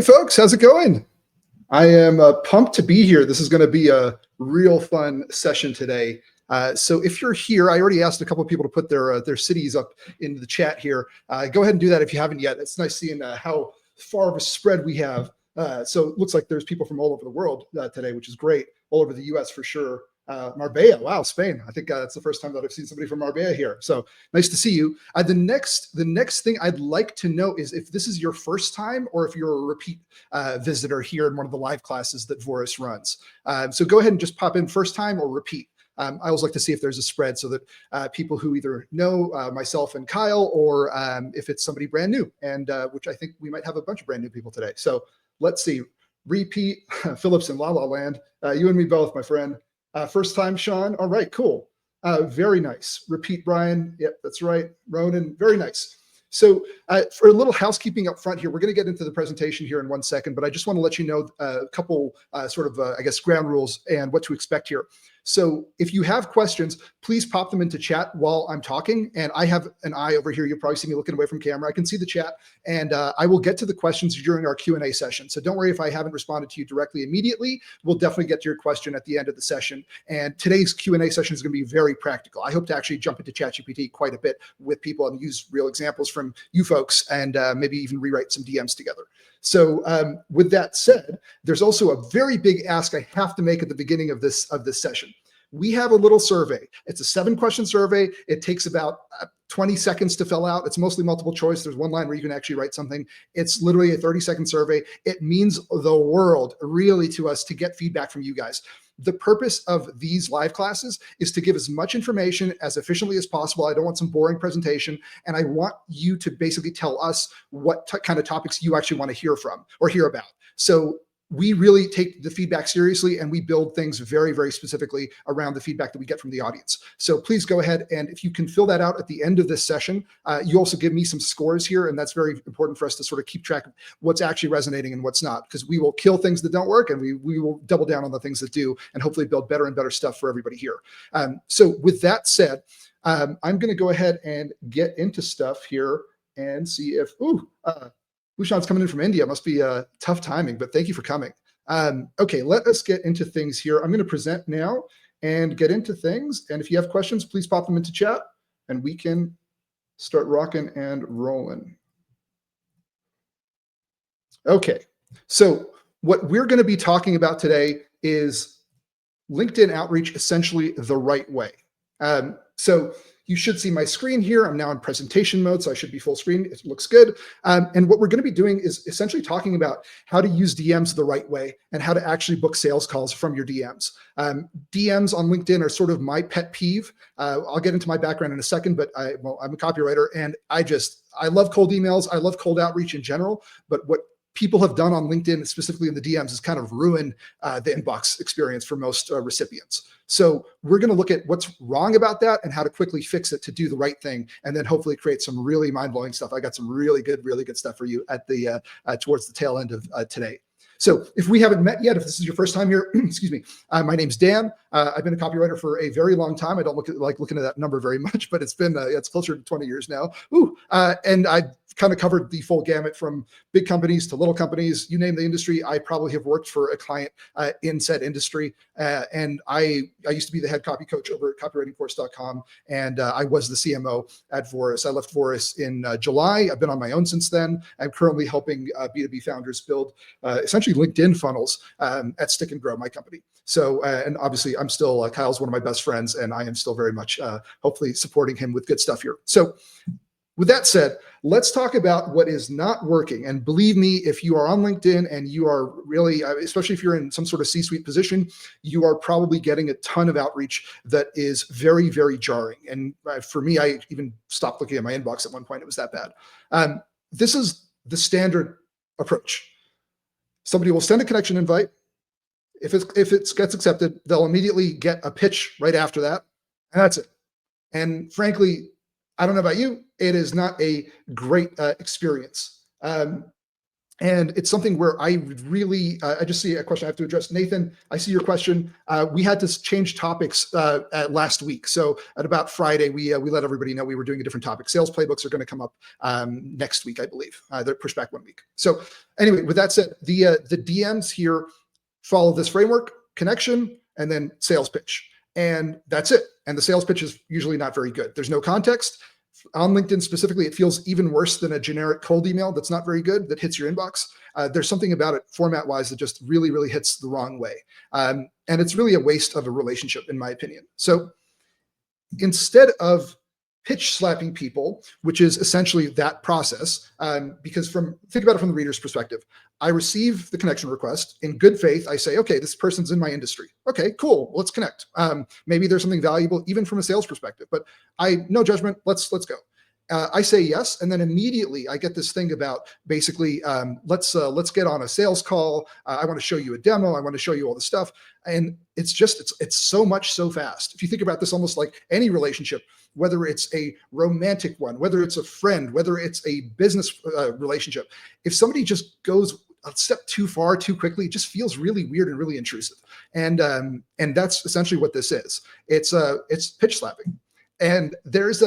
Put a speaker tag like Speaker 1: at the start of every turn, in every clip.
Speaker 1: Hey folks, how's it going? I am pumped to be here. This is going to be a real fun session today. So if you're here, I already asked a couple of people to put their cities up in the chat here. Go ahead and do that if you haven't yet. It's nice seeing how far of a spread we have. So it looks like there's people from all over the world today, which is great. All over the U.S. for sure. Marbella, wow, Spain. I think that's the first time that I've seen somebody from Marbella here. So nice to see you. The next thing I'd like to know is if this is your first time or if you're a repeat visitor here in one of the live classes that Voris runs. So go ahead and just pop in first time or repeat. I always like to see if there's a spread so that people who either know myself and Kyle or if it's somebody brand new, and which I think we might have a bunch of brand new people today. So let's see. Repeat, Phillips in La La Land. You and me both, my friend. First time, Sean. All right, cool. Very nice. Repeat, Brian. Yep, that's right. Ronan, very nice. So for a little housekeeping up front here, we're going to get into the presentation here in 1 second, but I just want to let you know a couple I guess, ground rules and what to expect here. So if you have questions, please pop them into chat while I'm talking. And I have an eye over here. You'll probably see me looking away from camera. I can see the chat, and I will get to the questions during our Q&A session. So don't worry if I haven't responded to you directly immediately. We'll definitely get to your question at the end of the session. And today's Q&A session is going to be very practical. I hope to actually jump into ChatGPT quite a bit with people and use real examples from you folks, and maybe even rewrite some DMs together. So with that said, there's also a very big ask I have to make at the beginning of this session. We have a little survey. It's a 7-question survey. It takes about 20 seconds to fill out. It's mostly multiple choice. There's one line where you can actually write something. It's literally a 30-second survey. It means the world really to us to get feedback from you guys. The purpose of these live classes is to give as much information as efficiently as possible. I don't want some boring presentation, and I want you to basically tell us what kind of topics you actually want to hear from or hear about. So we really take the feedback seriously, and we build things very, very specifically around the feedback that we get from the audience. So please go ahead, and if you can fill that out at the end of this session, you also give me some scores here, and that's very important for us to sort of keep track of what's actually resonating and what's not, because we will kill things that don't work, and we will double down on the things that do, and hopefully build better and better stuff for everybody here. So with that said, I'm going to go ahead and get into stuff here and see if, Ushan's coming in from India. Must be tough timing, but thank you for coming. Okay, let us get into things here. I'm going to present now and get into things. And if you have questions, please pop them into chat and we can start rocking and rolling. Okay, so what we're going to be talking about today is LinkedIn outreach essentially the right way. So you should see my screen here. I'm now in presentation mode, so I should be full screen. It looks good. And what we're going to be doing is essentially talking about how to use DMs the right way and how to actually book sales calls from your DMs. DMs on LinkedIn are sort of my pet peeve. I'll get into my background in a second, but I'm a copywriter, and I love cold emails. I love cold outreach in general, but what people have done on LinkedIn, specifically in the DMs, is kind of ruin the inbox experience for most recipients. So we're going to look at what's wrong about that and how to quickly fix it to do the right thing, and then hopefully create some really mind-blowing stuff. I got some really good stuff for you at the towards the tail end of today. So if we haven't met yet, if this is your first time here, excuse me, my name's Dan. I've been a copywriter for a very long time. I don't like looking at that number very much, but it's been it's closer to 20 years now. And I kind of covered the full gamut from big companies to little companies. You name the industry, I probably have worked for a client in said industry. And I used to be the head copy coach over at copywritingcourse.com, and I was the CMO at Voris. I left Voris in July. I've been on my own since then. I'm currently helping B2B founders build essentially LinkedIn funnels at Stick and Grow, my company. So, and obviously I'm still, Kyle's one of my best friends, and I am still very much hopefully supporting him with good stuff here. So with that said, let's talk about what is not working. And believe me, if you are on LinkedIn and you are really, especially if you're in some sort of C-suite position, you are probably getting a ton of outreach that is very, very jarring. And for me, I even stopped looking at my inbox at one point. It was that bad. This is the standard approach. Somebody will send a connection invite. If it gets accepted, they'll immediately get a pitch right after that, and that's it. And frankly, I don't know about you, it is not a great experience. And it's something where I really, I just see a question I have to address. Nathan, I see your question. We had to change topics last week. So at about Friday, we let everybody know we were doing a different topic. Sales playbooks are going to come up next week, I believe. They're pushed back 1 week. So anyway, with that said, the DMs here follow this framework: connection, and then sales pitch. And that's it. And the sales pitch is usually not very good. There's no context. On LinkedIn specifically, it feels even worse than a generic cold email that's not very good, that hits your inbox. There's something about it format-wise that just really, really hits the wrong way. And it's really a waste of a relationship, in my opinion. So instead of pitch slapping people, which is essentially that process, because think about it from the reader's perspective. I receive the connection request in good faith. I say, okay, this person's in my industry. Okay, cool. Let's connect. Maybe there's something valuable even from a sales perspective, but no judgment. Let's go. I say yes, and then immediately I get this thing about basically let's get on a sales call. I want to show you a demo. I want to show you all the stuff, and it's so much so fast. If you think about this, almost like any relationship, whether it's a romantic one, whether it's a friend, whether it's a business relationship, if somebody just goes a step too far too quickly, it just feels really weird and really intrusive. And that's essentially what this is. It's pitch slapping, and there's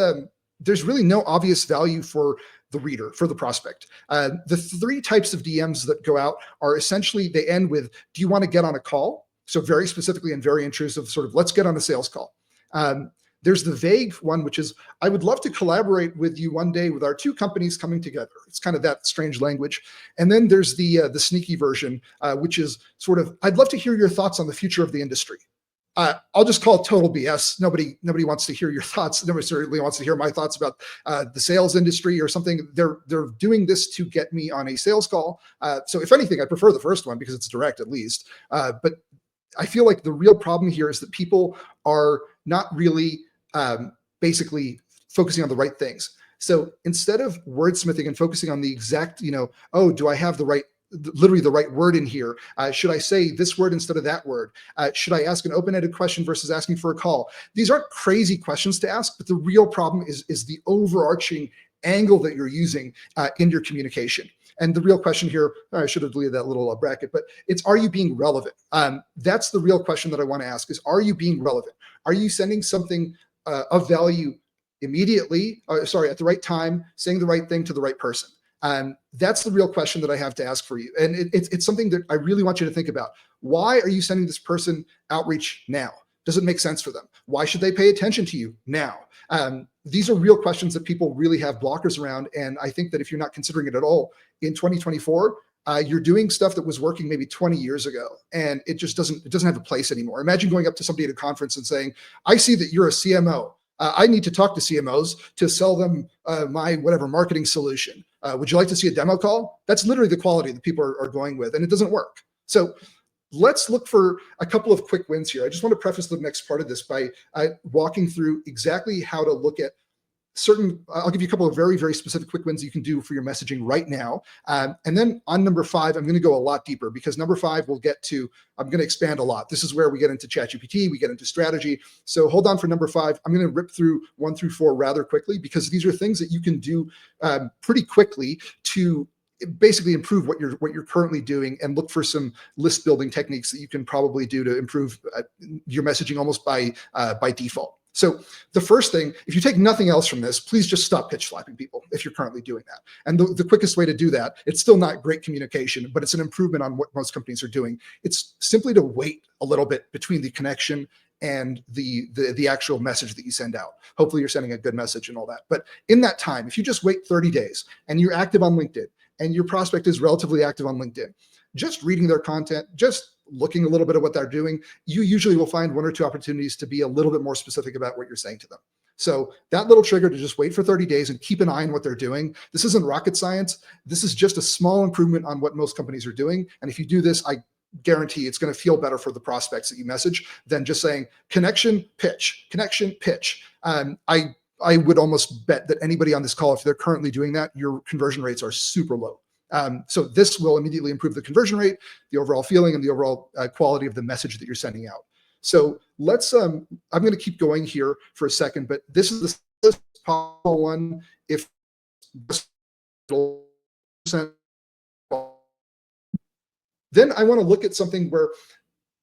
Speaker 1: really no obvious value for the reader, for the prospect. The 3 types of DMs that go out are essentially, they end with, do you want to get on a call? So very specifically and very intrusive, sort of, let's get on a sales call. There's the vague one, which is, I would love to collaborate with you one day with our 2 companies coming together. It's kind of that strange language. And then there's the sneaky version, which is sort of, I'd love to hear your thoughts on the future of the industry. I'll just call it total BS. Nobody wants to hear your thoughts. Nobody certainly wants to hear my thoughts about the sales industry or something. They're doing this to get me on a sales call. So if anything, I prefer the first one because it's direct at least. But I feel like the real problem here is that people are not really basically focusing on the right things. So instead of wordsmithing and focusing on the exact, oh, do I have literally the right word in here? Should I say this word instead of that word? Should I ask an open-ended question versus asking for a call? These aren't crazy questions to ask, but the real problem is the overarching angle that you're using in your communication. And the real question here, I should have deleted that little bracket, but it's, are you being relevant? That's the real question that I want to ask is, are you being relevant? Are you sending something of value immediately, at the right time, saying the right thing to the right person? That's the real question that I have to ask for you. And it's something that I really want you to think about. Why are you sending this person outreach now? Does it make sense for them? Why should they pay attention to you now? These are real questions that people really have blockers around. And I think that if you're not considering it at all in 2024, you're doing stuff that was working maybe 20 years ago, and it doesn't have a place anymore. Imagine going up to somebody at a conference and saying, I see that you're a CMO. I need to talk to CMOs to sell them my whatever marketing solution. Would you like to see a demo call? That's literally the quality that people are going with, and it doesn't work. So let's look for a couple of quick wins here. I just want to preface the next part of this by walking through exactly how to look at I'll give you a couple of very, very specific quick wins you can do for your messaging right now. And then on number 5, I'm going to go a lot deeper because number 5 I'm going to expand a lot. This is where we get into ChatGPT, we get into strategy. So hold on for number 5. I'm going to rip through 1 through 4 rather quickly because these are things that you can do pretty quickly to basically improve what you're currently doing and look for some list building techniques that you can probably do to improve your messaging almost by default. So the first thing, if you take nothing else from this, please just stop pitch slapping people if you're currently doing that. And the quickest way to do that, it's still not great communication, but it's an improvement on what most companies are doing. It's simply to wait a little bit between the connection and the actual message that you send out. Hopefully you're sending a good message and all that. But in that time, if you just wait 30 days and you're active on LinkedIn and your prospect is relatively active on LinkedIn, just reading their content, just looking a little bit at what they're doing, you usually will find 1 or 2 opportunities to be a little bit more specific about what you're saying to them. So that little trigger to just wait for 30 days and keep an eye on what they're doing. This isn't rocket science. This is just a small improvement on what most companies are doing. And if you do this, I guarantee it's going to feel better for the prospects that you message than just saying connection, pitch, connection, pitch. I would almost bet that anybody on this call, if they're currently doing that, your conversion rates are super low. So this will immediately improve the conversion rate, the overall feeling, and the overall quality of the message that you're sending out. So let's, I'm going to keep going here for a second, but this is the possible one. If Then I want to look at something where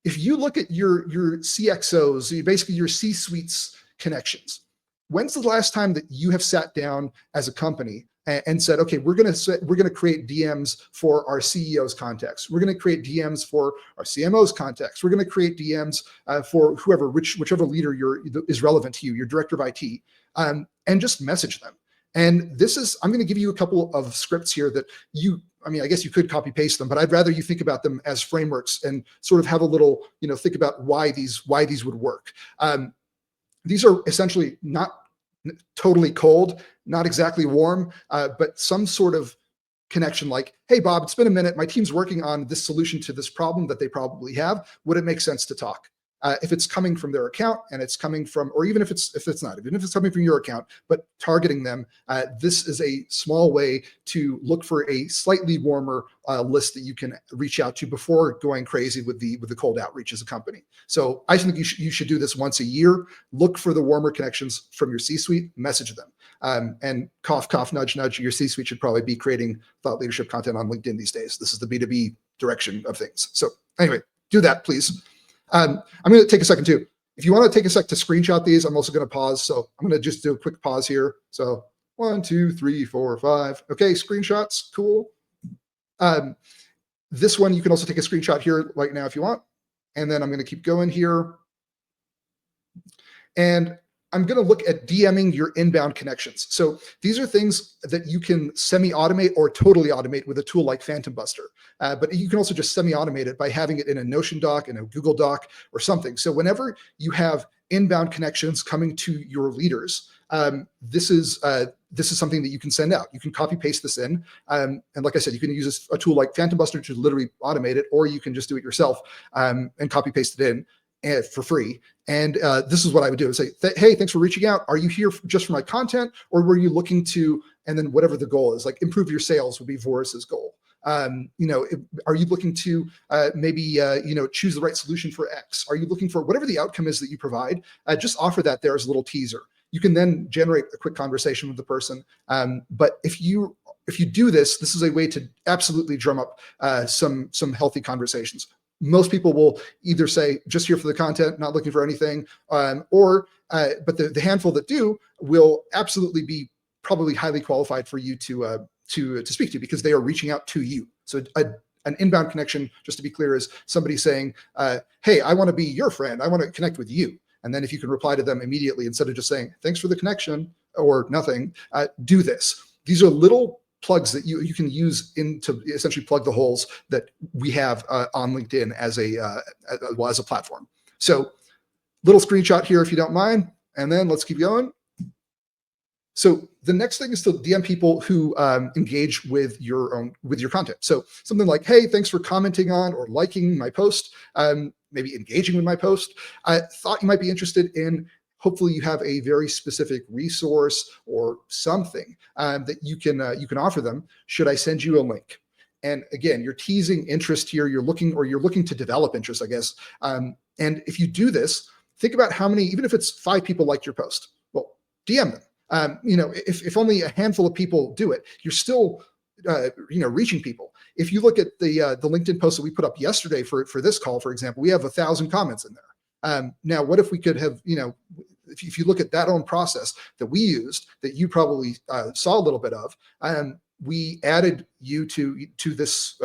Speaker 1: if you look at your CXOs, basically your C-suites connections, when's the last time that you have sat down as a company and said, okay, we're going to create DMs for our CEO's contacts. We're going to create DMs for our CMO's contacts. We're going to create DMs for whichever leader is relevant to you, your director of IT, and just message them. And I'm going to give you a couple of scripts here that I guess you could copy paste them, but I'd rather you think about them as frameworks and sort of have a little, think about why these would work. These are essentially not totally cold, not exactly warm, but some sort of connection like, hey, Bob, it's been a minute. My team's working on this solution to this problem that they probably have. Would it make sense to talk? If it's coming from their account and it's coming from, or even if it's not, even if it's coming from your account, but targeting them, this is a small way to look for a slightly warmer list that you can reach out to before going crazy with the cold outreach as a company. So I think you should do this once a year. Look for the warmer connections from your C-suite, message them. And cough, cough, nudge, nudge, your C-suite should probably be creating thought leadership content on LinkedIn these days. This is the B2B direction of things. So anyway, do that, please. I'm going to take a second too. If you want to take a sec to screenshot these, I'm also going to pause. So I'm going to just do a quick pause here. So 1, 2, 3, 4, 5. Okay, screenshots, cool. This one, you can also take a screenshot here right now if you want. And then I'm going to keep going here. And I'm going to look at DMing your inbound connections. So these are things that you can semi-automate or totally automate with a tool like Phantom Buster. But you can also just semi-automate it by having it in a Notion doc, in a Google Doc, or something. So whenever you have inbound connections coming to your leaders, this is something that you can send out. You can copy paste this in. And like I said, you can use a tool like Phantom Buster to literally automate it, or you can just do it yourself and copy paste it in for free. And this is what I would do is say, hey, thanks for reaching out. Are you here just for my content, or were you looking to, and then whatever the goal is, like improve your sales would be Voris's goal. Are you looking to maybe choose the right solution for X? Are you looking for whatever the outcome is that you provide? Just offer that there as a little teaser. You can then generate a quick conversation with the person. But if you do this is a way to absolutely drum up some healthy conversations. Most people will either say, just here for the content, not looking for anything, but the handful that do will absolutely be probably highly qualified for you to speak to, because they are reaching out to you. So an inbound connection, just to be clear, is somebody saying, hey, I want to be your friend. I want to connect with you. And then if you can reply to them immediately, instead of just saying, thanks for the connection or nothing, do this. These are little plugs that you can use to essentially plug the holes that we have on LinkedIn as a platform. So little screenshot here, if you don't mind, and then let's keep going. So the next thing is to DM people who engage with your content. So something like, hey, thanks for commenting on or liking my post, maybe engaging with my post. I thought you might be interested in, hopefully you have a very specific resource or something that you can offer them. Should I send you a link? And again, you're teasing interest here. You're looking to develop interest, I guess. And if you do this, think about how many, even if it's 5 people liked your post, well, DM them. If only a handful of people do it, you're still, reaching people. If you look at the LinkedIn post that we put up yesterday for this call, for example, we have 1,000 comments in there. Now, what if we could have, if you look at that own process that we used, that you probably saw a little bit of, we added you to this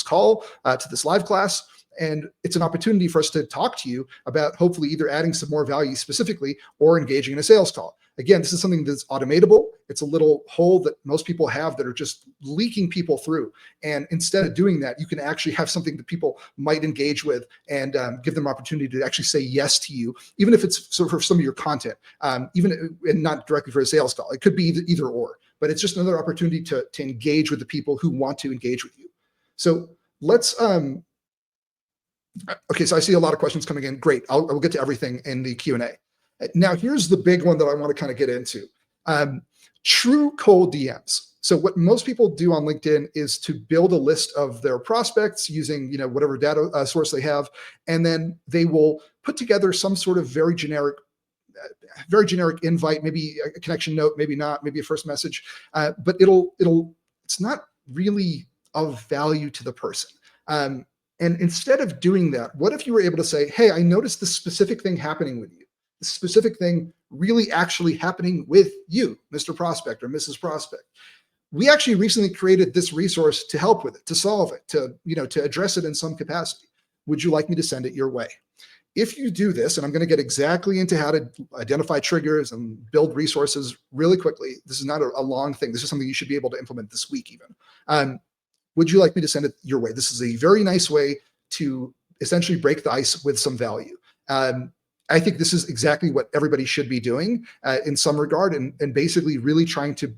Speaker 1: call, to this live class. And it's an opportunity for us to talk to you about hopefully either adding some more value specifically or engaging in a sales call. Again, this is something that's automatable. It's a little hole that most people have that are just leaking people through. And instead of doing that, you can actually have something that people might engage with and give them opportunity to actually say yes to you, even if it's sort of for some of your content, and not directly for a sales call. It could be either or, but it's just another opportunity to engage with the people who want to engage with you. So let's, okay, so I see a lot of questions coming in. Great, I'll get to everything in the Q&A. Now, here's the big one that I want to kind of get into. True cold DMs. So what most people do on LinkedIn is to build a list of their prospects using, whatever data source they have, and then they will put together some sort of very generic invite, maybe a connection note, maybe not, maybe a first message, but it's not really of value to the person. And instead of doing that, what if you were able to say, hey, I noticed this specific thing happening with you, this specific thing really actually happening with you, Mr. Prospect or Mrs. Prospect. We actually recently created this resource to help with it, to solve it, to address it in some capacity. Would you like me to send it your way? If you do this, and I'm going to get exactly into how to identify triggers and build resources really quickly. This is not a long thing. This is something you should be able to implement this week even. Would you like me to send it your way? This is a very nice way to essentially break the ice with some value. I think this is exactly what everybody should be doing in some regard, and basically really trying to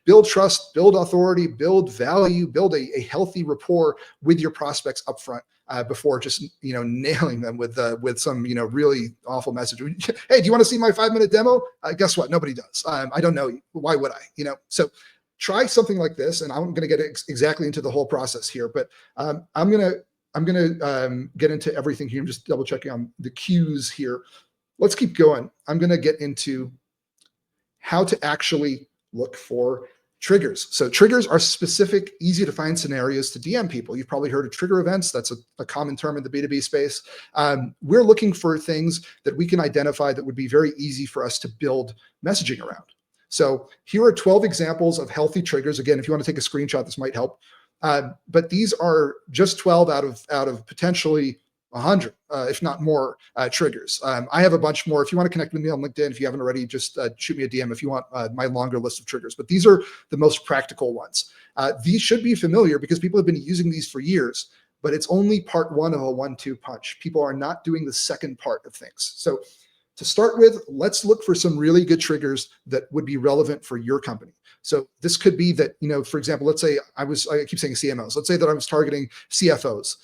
Speaker 1: build trust, build authority, build value, build a healthy rapport with your prospects up front before just nailing them with some really awful message. Hey, do you want to see my 5-minute demo? Guess what? Nobody does. I don't know you. Why would I? So try something like this, and I'm going to get exactly into the whole process here, but I'm going to get into everything here. I'm just double checking on the cues here. Let's keep going. I'm going to get into how to actually look for triggers. So triggers are specific, easy to find scenarios to DM people. You've probably heard of trigger events. That's a common term in the B2B space. We're looking for things that we can identify that would be very easy for us to build messaging around. So here are 12 examples of healthy triggers. Again, if you want to take a screenshot, this might help. But these are just 12 out of potentially 100, if not more, triggers. I have a bunch more. If you want to connect with me on LinkedIn, if you haven't already, just shoot me a DM if you want my longer list of triggers. But these are the most practical ones. These should be familiar because people have been using these for years, but it's only part one of a 1-2 punch. People are not doing the second part of things. So to start with, let's look for some really good triggers that would be relevant for your company. So this could be that, for example, let's say I keep saying CMOs. Let's say that I was targeting CFOs.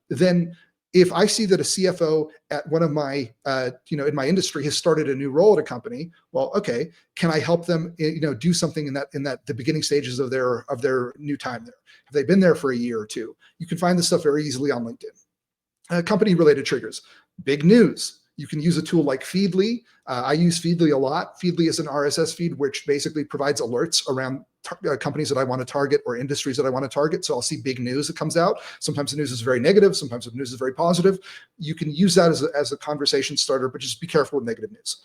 Speaker 1: Then if I see that a CFO at one of my, in my industry has started a new role at a company, well, okay, can I help them, do something in the beginning stages of their new time there? Have they been there for a year or two? You can find this stuff very easily on LinkedIn. Company-related triggers, big news. You can use a tool like Feedly. I use Feedly a lot. Feedly is an RSS feed, which basically provides alerts around companies that I want to target or industries that I want to target. So I'll see big news that comes out. Sometimes the news is very negative. Sometimes the news is very positive. You can use that as a conversation starter, but just be careful with negative news.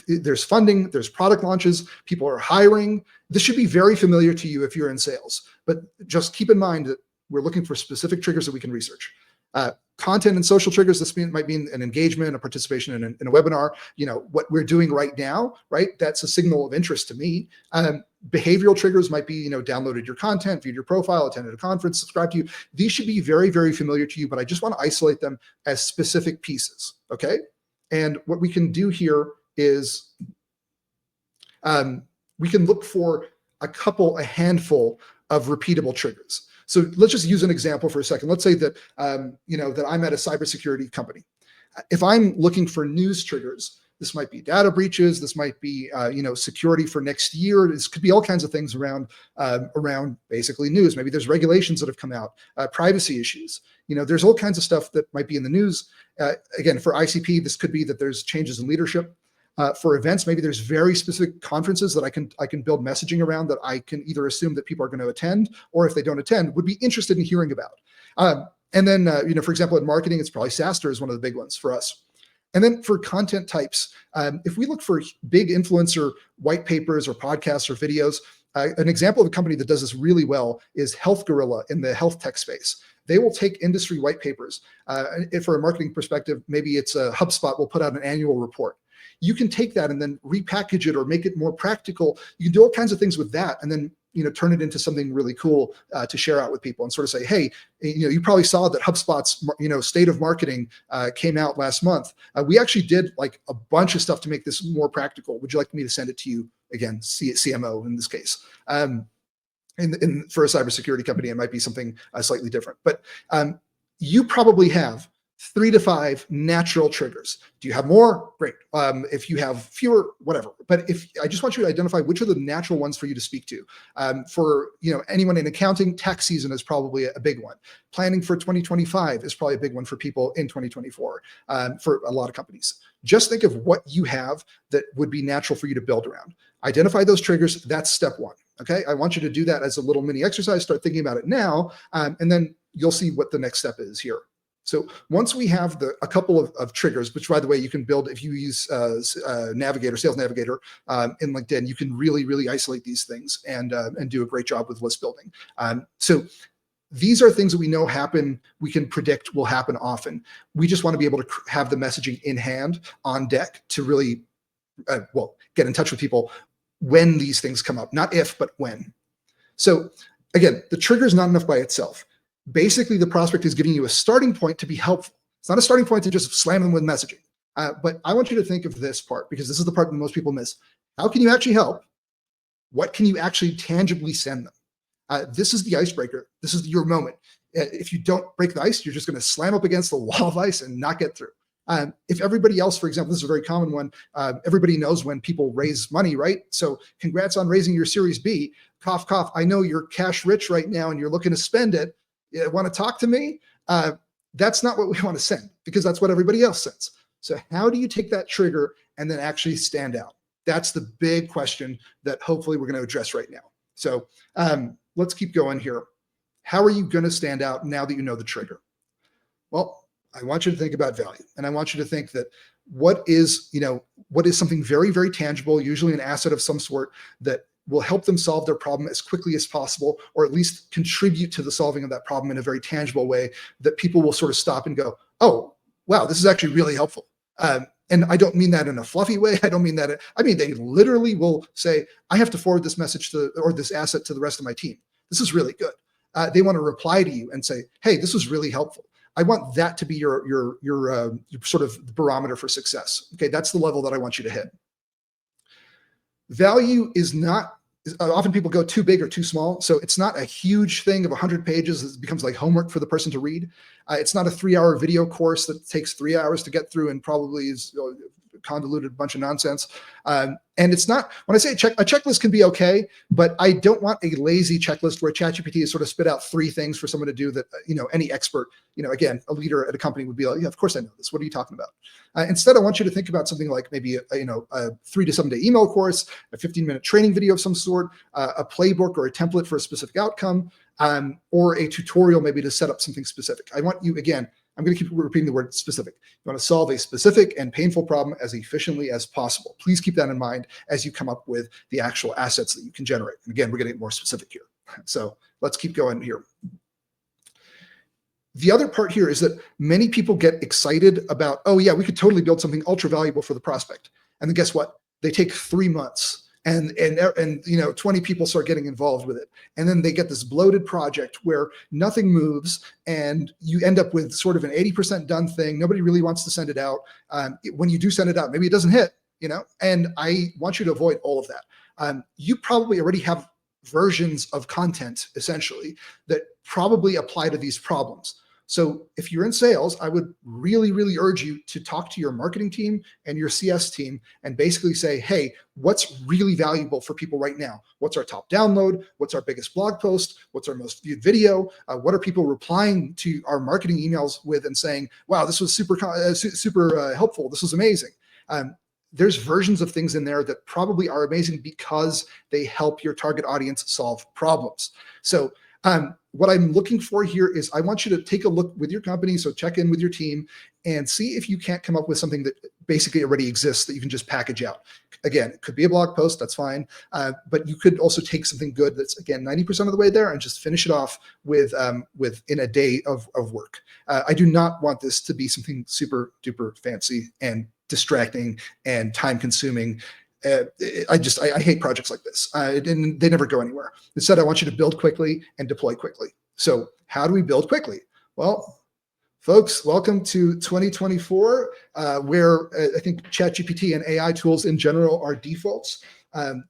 Speaker 1: There's funding, there's product launches, people are hiring. This should be very familiar to you if you're in sales, but just keep in mind that we're looking for specific triggers that we can research. Content and social triggers, this might mean an engagement, a participation in a webinar, what we're doing right now, right? That's a signal of interest to me. Behavioral triggers might be, downloaded your content, viewed your profile, attended a conference, subscribed to you. These should be very, very familiar to you, but I just want to isolate them as specific pieces, okay? And what we can do here is we can look for a handful of repeatable triggers. So let's just use an example for a second. Let's say that, that I'm at a cybersecurity company. If I'm looking for news triggers, this might be data breaches. This might be, security for next year. This could be all kinds of things around basically news. Maybe there's regulations that have come out, privacy issues. There's all kinds of stuff that might be in the news. Again, for ICP, this could be that there's changes in leadership. For events, maybe there's very specific conferences that I can build messaging around that I can either assume that people are going to attend, or if they don't attend, would be interested in hearing about. And then, for example, in marketing, it's probably SaaStr is one of the big ones for us. And then for content types, if we look for big influencer white papers or podcasts or videos, an example of a company that does this really well is Health Gorilla in the health tech space. They will take industry white papers. If for a marketing perspective, maybe it's HubSpot will put out an annual report. You can take that and then repackage it or make it more practical. You can do all kinds of things with that, and then turn it into something really cool to share out with people and sort of say, hey, you probably saw that HubSpot's state of marketing came out last month. We actually did like a bunch of stuff to make this more practical. Would you like me to send it to you? Again, CMO in this case. For a cybersecurity company, it might be something slightly different. But you probably have 3 to 5 natural triggers. Do you have more? Great. If you have fewer, whatever. But if I just want you to identify which are the natural ones for you to speak to. For anyone in accounting, tax season is probably a big one. Planning for 2025 is probably a big one for people in 2024 for a lot of companies. Just think of what you have that would be natural for you to build around. Identify those triggers. That's step one. Okay. I want you to do that as a little mini exercise. Start thinking about it now, and then you'll see what the next step is here. So once we have a couple of triggers, which, by the way, you can build if you use Navigator, Sales Navigator in LinkedIn, you can really isolate these things and do a great job with list building. So these are things that we know happen, we can predict will happen often. We just want to be able to have the messaging in hand, on deck, to really, get in touch with people when these things come up. Not if, but when. So again, the trigger is not enough by itself. Basically, the prospect is giving you a starting point to be helpful. It's not a starting point to just slam them with messaging. But I want you to think of this part, because this is the part that most people miss. How can you actually help? What can you actually tangibly send them? This is the icebreaker. This is your moment. If you don't break the ice, you're just going to slam up against the wall of ice and not get through. If everybody else, for example, this is a very common one, everybody knows when people raise money, right? So congrats on raising your Series B. Cough, cough. I know you're cash rich right now and you're looking to spend it. You want to talk to me? That's not what we want to send, because that's what everybody else sends. So how do you take that trigger and then actually stand out? That's the big question that hopefully we're going to address right now. So let's keep going here. How are you going to stand out now that you know the trigger? Well, I want you to think about value, and I want you to think that what is something very tangible, usually an asset of some sort, that will help them solve their problem as quickly as possible, or at least contribute to the solving of that problem in a very tangible way that people will sort of stop and go, oh, wow, this is actually really helpful. And I don't mean that in a fluffy way. I don't mean that. I mean, they literally will say, I have to forward this message or this asset to the rest of my team. This is really good. They want to reply to you and say, hey, this was really helpful. I want that to be your sort of barometer for success. Okay, that's the level that I want you to hit. Value is not, often people go too big or too small. So it's not a huge thing of 100 pages that becomes like homework for the person to read. It's not a 3-hour video course that takes 3 hours to get through and probably is convoluted bunch of nonsense. And it's not, when I say a checklist can be okay, but I don't want a lazy checklist where ChatGPT has sort of spit out 3 things for someone to do that, any expert, again, a leader at a company would be like, yeah, of course I know this. What are you talking about? Instead, I want you to think about something like maybe a 3 to 7 day email course, a 15-minute training video of some sort, a playbook or a template for a specific outcome, or a tutorial maybe to set up something specific. I want you, again, I'm going to keep repeating the word specific. You want to solve a specific and painful problem as efficiently as possible. Please keep that in mind as you come up with the actual assets that you can generate. And again, we're going to get more specific here. So let's keep going here. The other part here is that many people get excited about, oh yeah, we could totally build something ultra valuable for the prospect. And then guess what? They take 3 months. And 20 people start getting involved with it. And then they get this bloated project where nothing moves and you end up with sort of an 80% done thing. Nobody really wants to send it out. When you do send it out, maybe it doesn't hit, and I want you to avoid all of that. You probably already have versions of content, essentially, that probably apply to these problems. So if you're in sales, I would really urge you to talk to your marketing team and your CS team and basically say, hey, what's really valuable for people right now? What's our top download? What's our biggest blog post? What's our most viewed video? What are people replying to our marketing emails with and saying, wow, this was super helpful. This was amazing. There's versions of things in there that probably are amazing because they help your target audience solve problems. So what I'm looking for here is I want you to take a look with your company. So check in with your team and see if you can't come up with something that basically already exists that you can just package out. Again, it could be a blog post, that's fine. But you could also take something good that's, again, 90% of the way there and just finish it off with in a day of work. I do not want this to be something super duper fancy and distracting and time consuming. I hate projects like this. And they never go anywhere. Instead, I want you to build quickly and deploy quickly. So how do we build quickly? Well, folks, welcome to 2024, where I think ChatGPT and AI tools in general are defaults.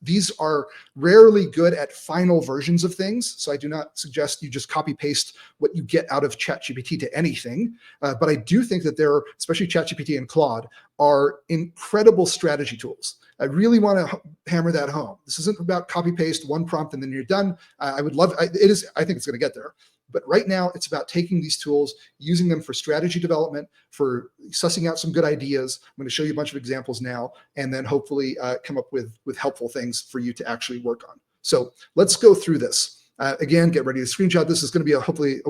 Speaker 1: These are rarely good at final versions of things. So I do not suggest you just copy paste what you get out of ChatGPT to anything. But I do think that there, especially ChatGPT and Claude, are incredible strategy tools. I really want to hammer that home. This isn't about copy paste one prompt and then you're done. I think it's going to get there. But right now it's about taking these tools, using them for strategy development, for sussing out some good ideas. I'm going to show you a bunch of examples now, and then hopefully come up with helpful things for you to actually work on. So let's go through this. Again, get ready to screenshot. This is going to be hopefully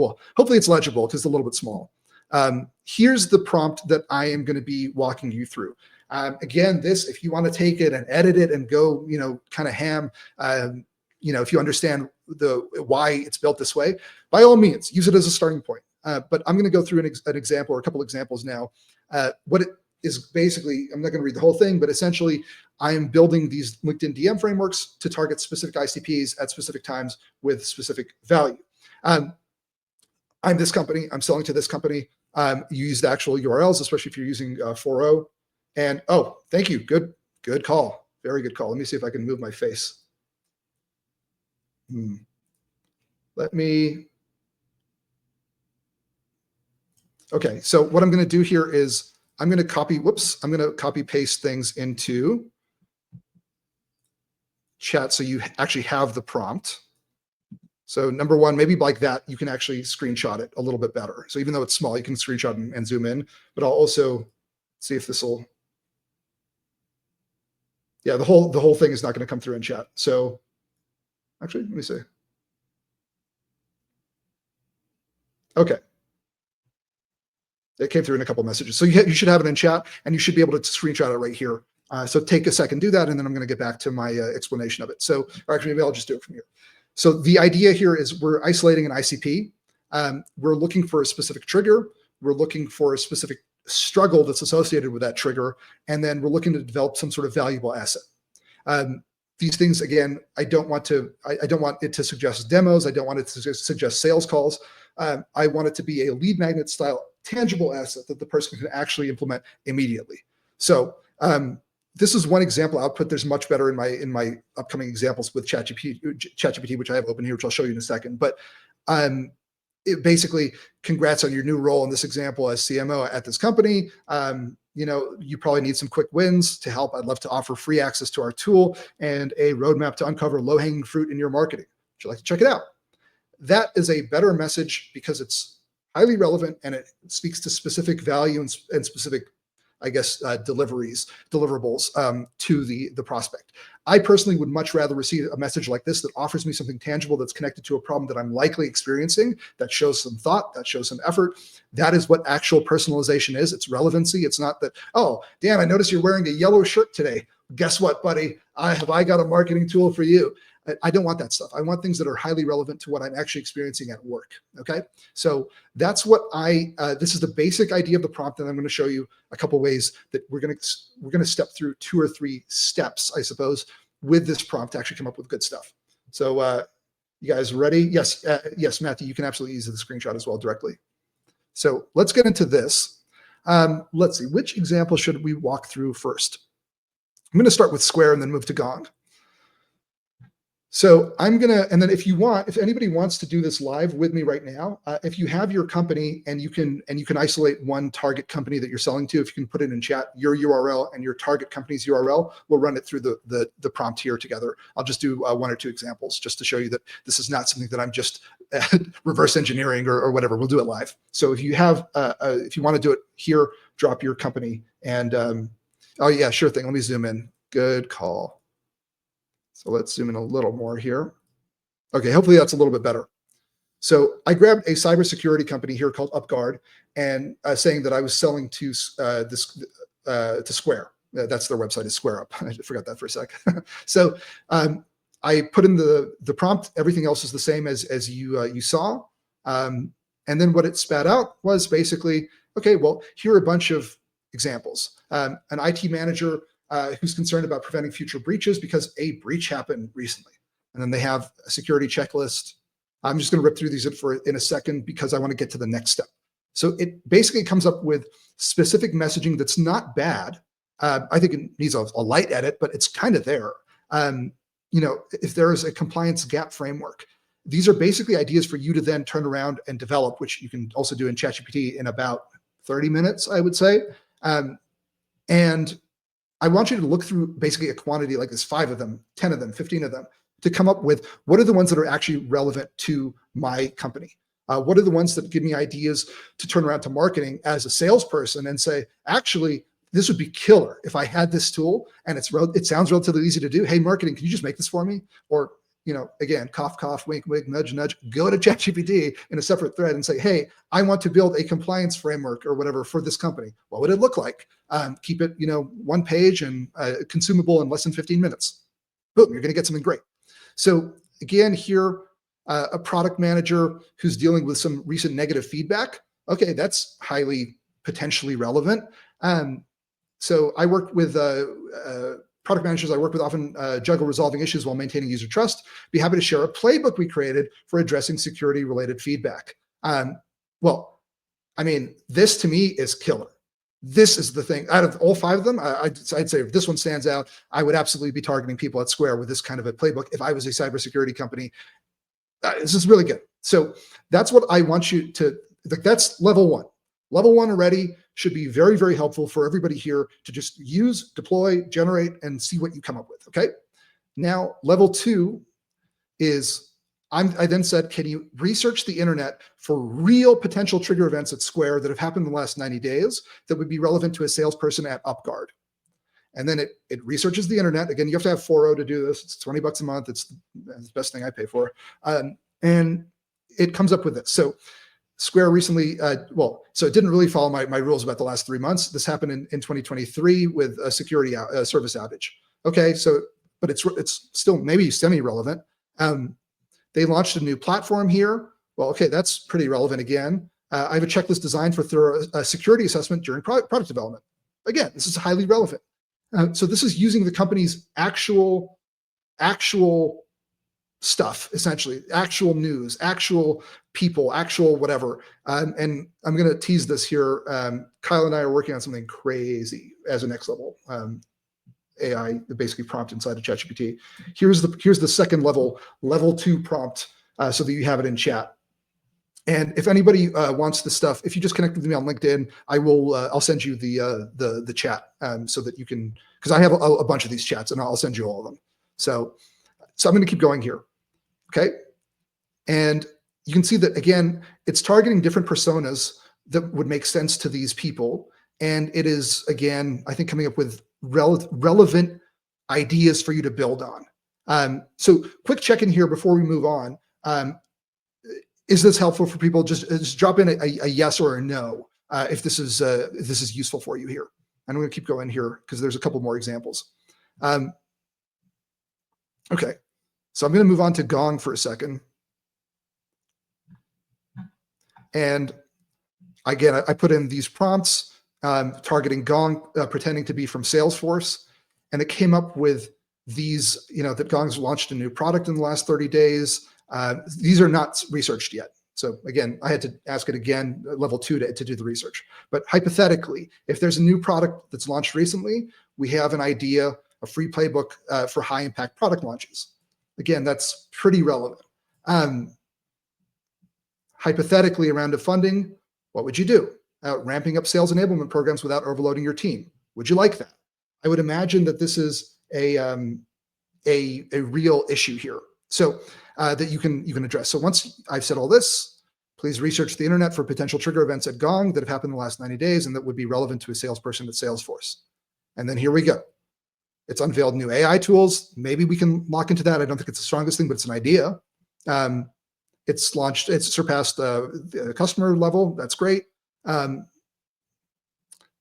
Speaker 1: it's legible because it's a little bit small. Here's the prompt that I am going to be walking you through. Again, if you want to take it and edit it and go, kind of ham, if you understand why it's built this way, by all means, use it as a starting point. But I'm going to go through an example or a couple examples now. What it is basically, I'm not going to read the whole thing, but essentially I am building these LinkedIn DM frameworks to target specific ICPs at specific times with specific value. I'm this company, I'm selling to this company. You use the actual URLs, especially if you're using 4.0. And thank you. Good call. Very good call. Let me see if I can move my face. Okay, so what I'm going to do here is I'm going to copy paste things into chat so you actually have the prompt. So number one, maybe like that, you can actually screenshot it a little bit better. So even though it's small, you can screenshot and zoom in, but I'll also see if this will, yeah, the whole thing is not going to come through in chat. So actually, let me see. Okay. It came through in a couple of messages. So you should have it in chat and you should be able to screenshot it right here. So take a second, do that, and then I'm going to get back to my explanation of it. So, or actually, maybe I'll just do it from here. So the idea here is we're isolating an ICP. We're looking for a specific trigger. We're looking for a specific struggle that's associated with that trigger. And then we're looking to develop some sort of valuable asset. These things, again, I don't want it to suggest demos. I don't want it to suggest sales calls. I want it to be a lead magnet style tangible asset that the person can actually implement immediately. So this is one example output. There's much better in my upcoming examples with ChatGPT, which I have open here, which I'll show you in a second. But basically, congrats on your new role in this example as CMO at this company. You probably need some quick wins to help. I'd love to offer free access to our tool and a roadmap to uncover low-hanging fruit in your marketing. Would you like to check it out? That is a better message because it's highly relevant and it speaks to specific value and specific, I guess, deliverables to the prospect. I personally would much rather receive a message like this that offers me something tangible that's connected to a problem that I'm likely experiencing, that shows some thought, that shows some effort. That is what actual personalization is. It's relevancy. It's not that, oh, Dan, I noticed you're wearing a yellow shirt today. Guess what, buddy? I got a marketing tool for you. I don't want that stuff. I want things that are highly relevant to what I'm actually experiencing at work. Okay, so that's what this is the basic idea of the prompt, and I'm going to show you a couple ways that we're going to step through 2 or 3 steps, I suppose, with this prompt to actually come up with good stuff. So you guys ready? Yes, yes, Matthew, you can absolutely use the screenshot as well directly. So let's get into this. Let's see, which example should we walk through first? I'm going to start with Square and then move to Gong. So and then if anybody wants to do this live with me right now, if you have your company and you can isolate one target company that you're selling to, if you can put it in chat, your URL and your target company's URL, we'll run it through the prompt here together. I'll just do 1 or 2 examples just to show you that this is not something that I'm just reverse engineering or whatever. We'll do it live. So if you have, if you want to do it here, drop your company and, oh yeah, sure thing. Let me zoom in. Good call. So let's zoom in a little more here. Okay, hopefully that's a little bit better. So I grabbed a cybersecurity company here called UpGuard and saying that I was selling to to Square. That's their website, is SquareUp. I forgot that for a sec. So I put in the prompt. Everything else is the same as you saw. And then what it spat out was basically, okay, well, here are a bunch of examples. An IT manager who's concerned about preventing future breaches because a breach happened recently. And then they have a security checklist. I'm just going to rip through these in a second because I want to get to the next step. So it basically comes up with specific messaging that's not bad. I think it needs a light edit, but it's kind of there. If there is a compliance gap framework, these are basically ideas for you to then turn around and develop, which you can also do in ChatGPT in about 30 minutes, I would say. And I want you to look through basically a quantity like this, 5 of them, 10 of them, 15 of them, to come up with what are the ones that are actually relevant to my company. What are the ones that give me ideas to turn around to marketing as a salesperson and say, actually, this would be killer if I had this tool and it sounds relatively easy to do. Hey, marketing, can you just make this for me? Or again, cough, cough, wink, wink, nudge, nudge, go to ChatGPT in a separate thread and say, hey, I want to build a compliance framework or whatever for this company. What would it look like? Keep it, one page and consumable in less than 15 minutes. Boom, you're going to get something great. So again, here, a product manager who's dealing with some recent negative feedback. Okay, that's highly potentially relevant. So I work with product managers I work with often juggle resolving issues while maintaining user trust. Be happy to share a playbook we created for addressing security-related feedback. Well, I mean, this to me is killer. This is the thing. Out of all 5 of them, I'd say if this one stands out, I would absolutely be targeting people at Square with this kind of a playbook if I was a cybersecurity company. This is really good. So that's what I want you to, that's level 1. Level 1 already should be very, very helpful for everybody here to just use, deploy, generate, and see what you come up with, okay? Now, level 2 is, I then said, can you research the internet for real potential trigger events at Square that have happened in the last 90 days that would be relevant to a salesperson at UpGuard? And then it researches the internet. Again, you have to have 4.0 to do this. It's $20 a month. It's the best thing I pay for. And it comes up with this. So Square recently, so it didn't really follow my rules about the last 3 months. This happened in 2023 with a security service outage. Okay, so, but it's still maybe semi-relevant. They launched a new platform here. Well, okay, that's pretty relevant again. I have a checklist designed for thorough security assessment during product development. Again, this is highly relevant. So this is using the company's actual stuff, essentially, actual news, actual people, actual whatever. And I'm going to tease this here. Kyle and I are working on something crazy as a next level AI, basically prompt inside of ChatGPT. Here's the second level 2 prompt, so that you have it in chat. And if anybody wants this stuff, if you just connect with me on LinkedIn, I'll send you the chat so that you can, because I have a bunch of these chats and I'll send you all of them. So I'm going to keep going here. Okay. And you can see that, again, it's targeting different personas that would make sense to these people. And it is, again, I think, coming up with relevant ideas for you to build on. So quick check-in here before we move on. Is this helpful for people? Just drop in a yes or a no if this is useful for you here. And I'm going to keep going here because there's a couple more examples. Okay. So I'm going to move on to Gong for a second. And again, I put in these prompts targeting Gong, pretending to be from Salesforce. And it came up with these, that Gong's launched a new product in the last 30 days. These are not researched yet. So again, I had to ask it again, level 2 to do the research. But hypothetically, if there's a new product that's launched recently, we have an idea, a free playbook for high impact product launches. Again, that's pretty relevant. Hypothetically, a round of funding, what would you do? Ramping up sales enablement programs without overloading your team. Would you like that? I would imagine that this is a real issue here. So that you can address. So once I've said all this, please research the internet for potential trigger events at Gong that have happened in the last 90 days and that would be relevant to a salesperson at Salesforce. And then here we go. It's unveiled new AI tools. Maybe we can lock into that. I don't think it's the strongest thing, but it's an idea. It's launched, it's surpassed the customer level. That's great. But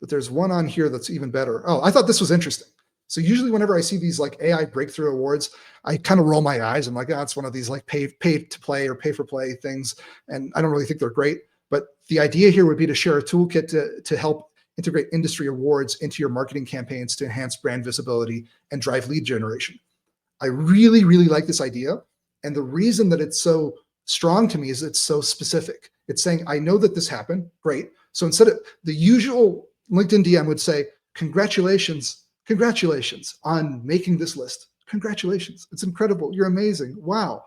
Speaker 1: there's one on here that's even better. Oh, I thought this was interesting. So usually whenever I see these like AI breakthrough awards, I kind of roll my eyes. I'm like, it's one of these like pay to play or pay for play things. And I don't really think they're great. But the idea here would be to share a toolkit to help integrate industry awards into your marketing campaigns to enhance brand visibility and drive lead generation. I really, really like this idea. And the reason that it's so strong to me is it's so specific. It's saying, I know that this happened. Great. So instead of the usual LinkedIn DM would say, congratulations on making this list. Congratulations. It's incredible. You're amazing. Wow.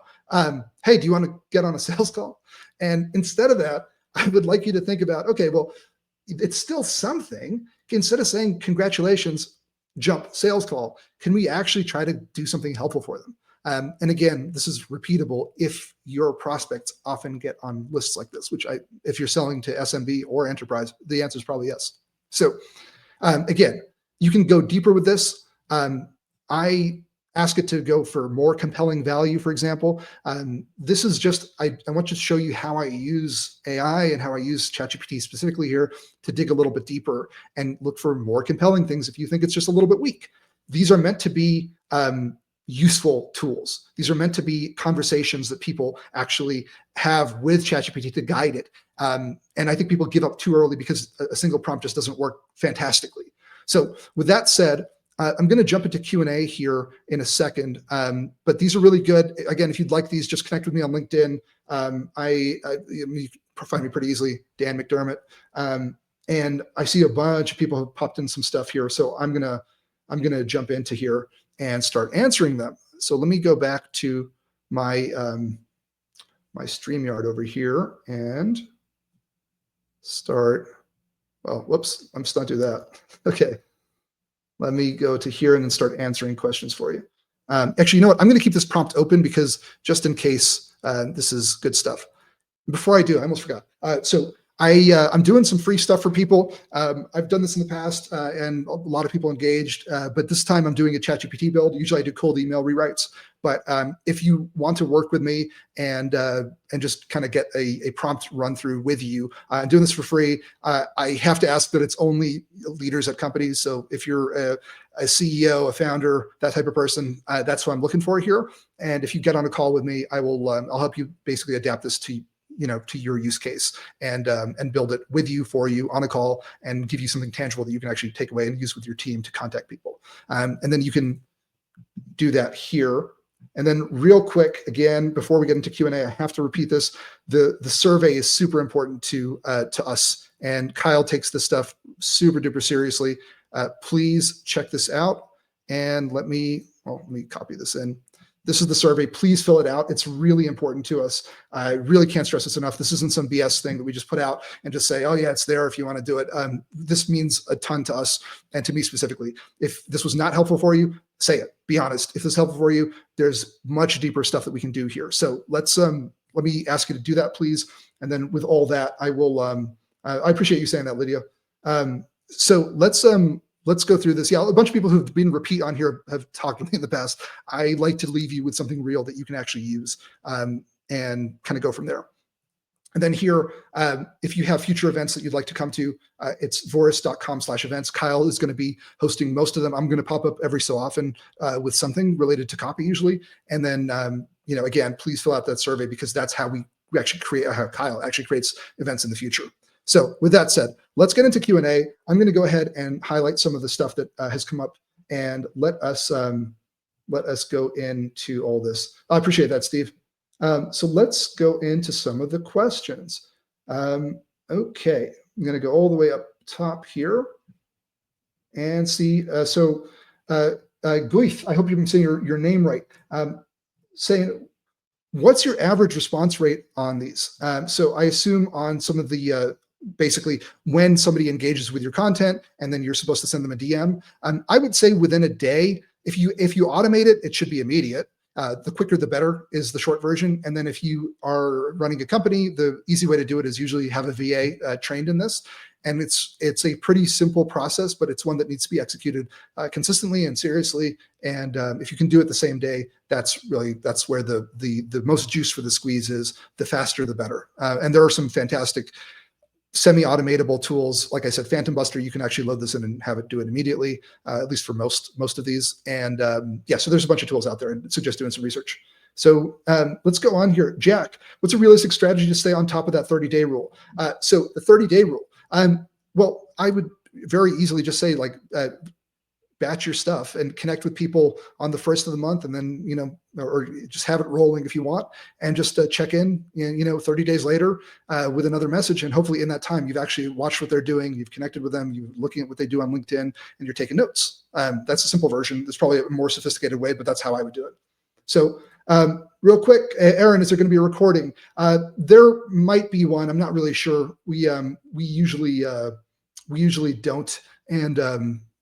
Speaker 1: Hey, do you want to get on a sales call? And instead of that, I would like you to think about, okay, well, it's still something. Instead of saying congratulations, jump sales call, can we actually try to do something helpful for them? And again, this is repeatable if your prospects often get on lists like this, which if you're selling to SMB or enterprise, the answer is probably yes. So again, you can go deeper with this. I ask it to go for more compelling value, for example. This is just, I want to show you how I use AI and how I use ChatGPT specifically here to dig a little bit deeper and look for more compelling things if you think it's just a little bit weak. These are meant to be useful tools. These are meant to be conversations that people actually have with ChatGPT to guide it. And I think people give up too early because a single prompt just doesn't work fantastically. So with that said, I'm going to jump into Q&A here in a second, but these are really good. Again, if you'd like these, just connect with me on LinkedIn. You can find me pretty easily, Dan McDermott. And I see a bunch of people have popped in some stuff here, so I'm gonna jump into here and start answering them. So let me go back to my my StreamYard over here and start. Well, whoops, I'm just not do that. Okay. Let me go to here and then start answering questions for you. Actually, you know what? I'm going to keep this prompt open because just in case this is good stuff. Before I do, I almost forgot. I'm doing some free stuff for people. I've done this in the past and a lot of people engaged, but this time I'm doing a ChatGPT build. Usually I do cold email rewrites, but if you want to work with me and just kind of get a prompt run through with you, I'm doing this for free. I have to ask that it's only leaders at companies. So if you're a CEO, a founder, that type of person, that's what I'm looking for here. And if you get on a call with me, I'll help you basically adapt this to your use case and build it with you, for you on a call and give you something tangible that you can actually take away and use with your team to contact people. And then you can do that here. And then real quick, again, before we get into Q&A, I have to repeat this. The survey is super important to us. And Kyle takes this stuff super duper seriously. Please check this out. And let me copy this in. This is the survey. Please fill it out. It's really important to us. I really can't stress this enough. This isn't some BS thing that we just put out and just say, oh yeah, it's there if you want to do it. This means a ton to us and to me specifically. If this was not helpful for you, say it. Be honest. If this is helpful for you, there's much deeper stuff that we can do here. So let me ask you to do that, please. And then with all that, I will. I appreciate you saying that, Lydia. So let's go through this. Yeah, a bunch of people who've been repeat on here have talked to me in the past. I like to leave you with something real that you can actually use and kind of go from there. And then here, if you have future events that you'd like to come to, it's voris.com/events. Kyle is going to be hosting most of them. I'm going to pop up every so often with something related to copy usually. And then, again, please fill out that survey because that's how we actually create, how Kyle actually creates events in the future. So with that said, let's get into Q&A. I'm going to go ahead and highlight some of the stuff that has come up and let us go into all this. I appreciate that, Steve. So let's go into some of the questions. Okay, I'm going to go all the way up top here and see. Guith, I hope you've been saying your name right. Saying, what's your average response rate on these? So I assume on some of the basically when somebody engages with your content and then you're supposed to send them a DM. I would say within a day, if you automate it, it should be immediate. The quicker, the better is the short version. And then if you are running a company, the easy way to do it is usually have a VA trained in this. And it's a pretty simple process, but it's one that needs to be executed consistently and seriously. And if you can do it the same day, that's where the most juice for the squeeze is. The faster, the better. And there are some fantastic semi-automatable tools. Like I said, Phantom Buster, you can actually load this in and have it do it immediately, at least for most of these. And yeah, so there's a bunch of tools out there, and I suggest doing some research. So let's go on here. Jack, what's a realistic strategy to stay on top of that 30-day rule? So the 30-day rule, well, I would very easily just say batch your stuff and connect with people on the first of the month, and then, or just have it rolling if you want, and just check in, 30 days later with another message. And hopefully in that time, you've actually watched what they're doing, you've connected with them, you're looking at what they do on LinkedIn, and you're taking notes. That's a simple version. There's probably a more sophisticated way, but that's how I would do it. So real quick, Aaron, is there going to be a recording? There might be one. I'm not really sure. We usually don't. And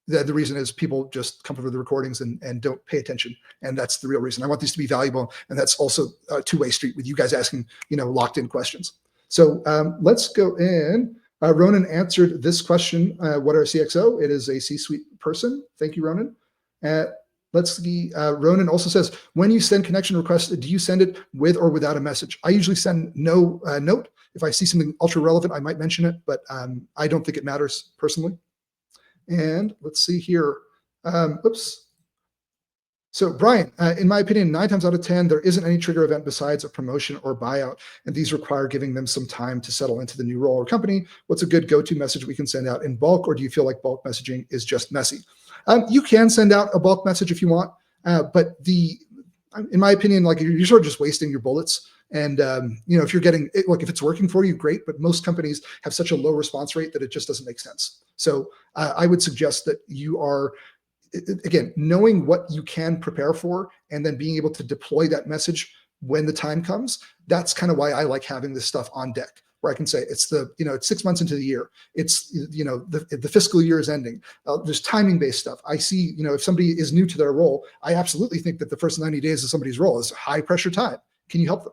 Speaker 1: the reason is people just come over the recordings and don't pay attention. And that's the real reason. I want these to be valuable. And that's also a two-way street with you guys asking, locked in questions. So let's go in. Ronan answered this question. What are a CXO? It is a C-suite person. Thank you, Ronan. Let's see. Ronan also says, when you send connection requests, do you send it with or without a message? I usually send no note. If I see something ultra relevant, I might mention it, but I don't think it matters personally. And let's see here. Oops. So Brian, in my opinion, 9 times out of 10, there isn't any trigger event besides a promotion or buyout, and these require giving them some time to settle into the new role or company. What's a good go-to message we can send out in bulk, or do you feel like bulk messaging is just messy? You can send out a bulk message if you want, but in my opinion, like you're sort of just wasting your bullets. And if you're getting it, like if it's working for you, great. But most companies have such a low response rate that it just doesn't make sense. So I would suggest that you are, again, knowing what you can prepare for and then being able to deploy that message when the time comes. That's kind of why I like having this stuff on deck, where I can say it's it's 6 months into the year. It's, the fiscal year is ending. There's timing based stuff. I see, if somebody is new to their role, I absolutely think that the first 90 days of somebody's role is high pressure time. Can you help them?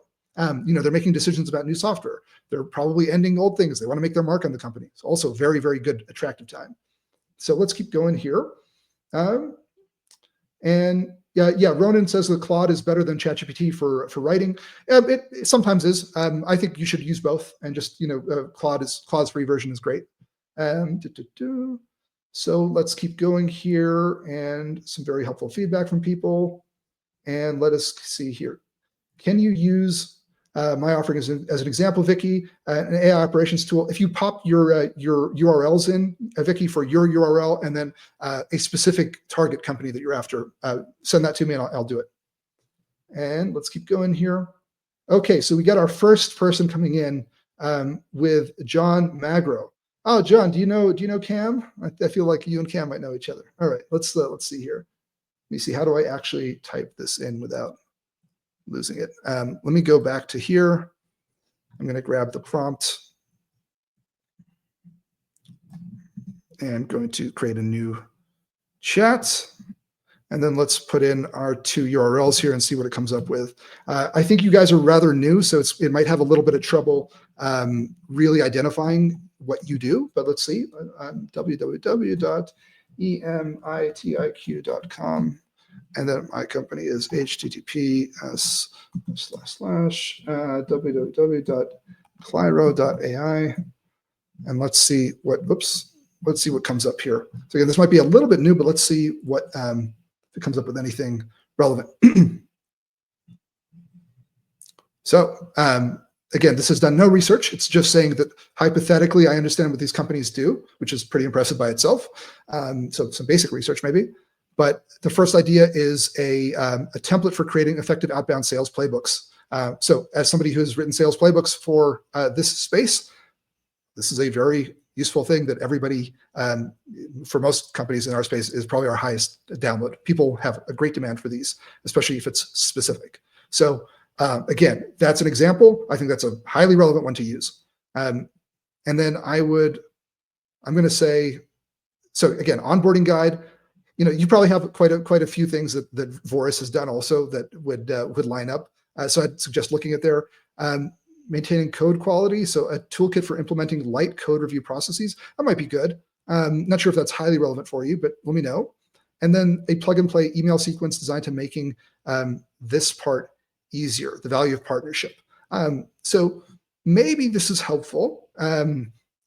Speaker 1: They're making decisions about new software. They're probably ending old things. They want to make their mark on the company. It's also very, very good, attractive time. So let's keep going here. Ronan says that Claude is better than ChatGPT for writing. It sometimes is. I think you should use both, and just Claude's free version is great. So let's keep going here, and some very helpful feedback from people. And let us see here. Can you use my offering as an example, Vicky, an AI operations tool? If you pop your URLs in, Vicky, for your URL, and then a specific target company that you're after, send that to me and I'll do it. And let's keep going here. Okay, so we got our first person coming in with John Magro. Oh, John, do you know Cam? I feel like you and Cam might know each other. All right, let's see here. Let me see. How do I actually type this in without losing it? Let me go back to here. I'm going to grab the prompt and going to create a new chat. And then let's put in our 2 URLs here and see what it comes up with. I think you guys are rather new, so it might have a little bit of trouble really identifying what you do, but let's see. www.emitiq.com. And then my company is https://www.clyro.ai. And let's see what comes up here. So again, this might be a little bit new, but let's see what if it comes up with anything relevant. So again, this has done no research. It's just saying that hypothetically, I understand what these companies do, which is pretty impressive by itself. So some basic research maybe. But the first idea is a template for creating effective outbound sales playbooks. So as somebody who has written sales playbooks for this space, this is a very useful thing that everybody, for most companies in our space, is probably our highest download. People have a great demand for these, especially if it's specific. So again, that's an example. I think that's a highly relevant one to use. And then I'm going to say, so again, onboarding guide. You probably have quite a few things that Voris has done also that would line up. So I'd suggest looking at there. Maintaining code quality, so a toolkit for implementing light code review processes. That might be good. Not sure if that's highly relevant for you, but let me know. And then a plug and play email sequence designed to making this part easier, the value of partnership. So maybe this is helpful.